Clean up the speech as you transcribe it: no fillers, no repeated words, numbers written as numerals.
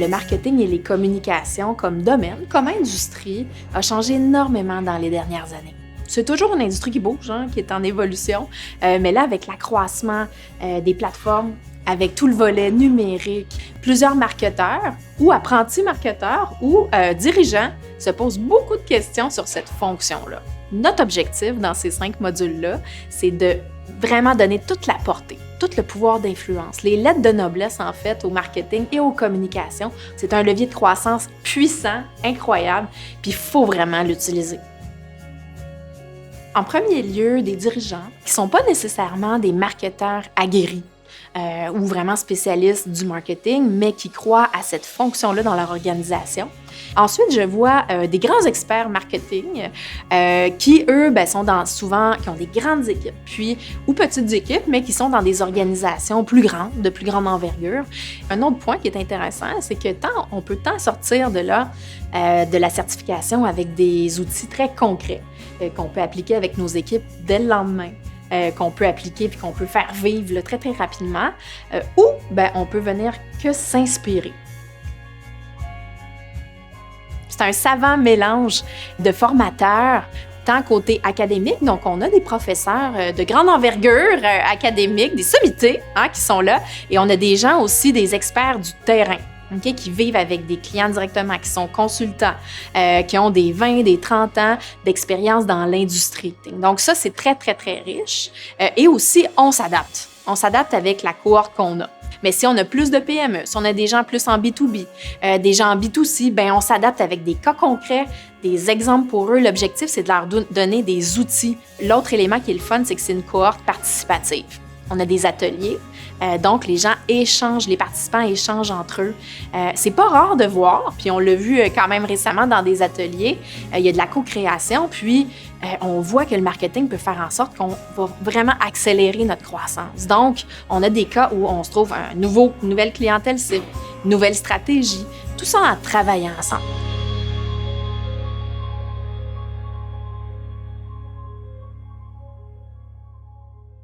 le marketing et les communications comme domaine, comme industrie, a changé énormément dans les dernières années. C'est toujours une industrie qui bouge, qui est en évolution, mais là, avec l'accroissement des plateformes, avec tout le volet numérique, plusieurs marketeurs ou apprentis marketeurs ou dirigeants se posent beaucoup de questions sur cette fonction-là. Notre objectif dans ces 5 modules-là, c'est de vraiment donner toute la portée, tout le pouvoir d'influence, les lettres de noblesse en fait au marketing et aux communications. C'est un levier de croissance puissant, incroyable, puis il faut vraiment l'utiliser. En premier lieu, des dirigeants qui ne sont pas nécessairement des marketeurs aguerris, ou vraiment spécialistes du marketing, mais qui croient à cette fonction-là dans leur organisation. Ensuite, je vois des grands experts marketing qui, eux, qui ont des grandes équipes, ou petites équipes, mais qui sont dans des organisations plus grandes, de plus grande envergure. Un autre point qui est intéressant, c'est que on peut sortir de là de la certification avec des outils très concrets qu'on peut appliquer avec nos équipes dès le lendemain. Qu'on peut appliquer puis qu'on peut faire vivre très, très rapidement, ou on peut venir que s'inspirer. C'est un savant mélange de formateurs, tant côté académique, donc on a des professeurs de grande envergure académique, des sommités qui sont là, et on a des gens aussi, des experts du terrain. Okay, qui vivent avec des clients directement, qui sont consultants, qui ont des 20, des 30 ans d'expérience dans l'industrie. Donc ça, c'est très, très, très riche. Et aussi, on s'adapte. On s'adapte avec la cohorte qu'on a. Mais si on a plus de PME, si on a des gens plus en B2B, des gens en B2C, on s'adapte avec des cas concrets, des exemples pour eux. L'objectif, c'est de leur donner des outils. L'autre élément qui est le fun, c'est que c'est une cohorte participative. On a des ateliers, donc les gens échangent, les participants échangent entre eux. C'est pas rare de voir, puis on l'a vu quand même récemment dans des ateliers, il y a de la co-création, puis on voit que le marketing peut faire en sorte qu'on va vraiment accélérer notre croissance. Donc, on a des cas où on se trouve une nouvelle clientèle cible, une nouvelle stratégie, tout ça en travaillant ensemble.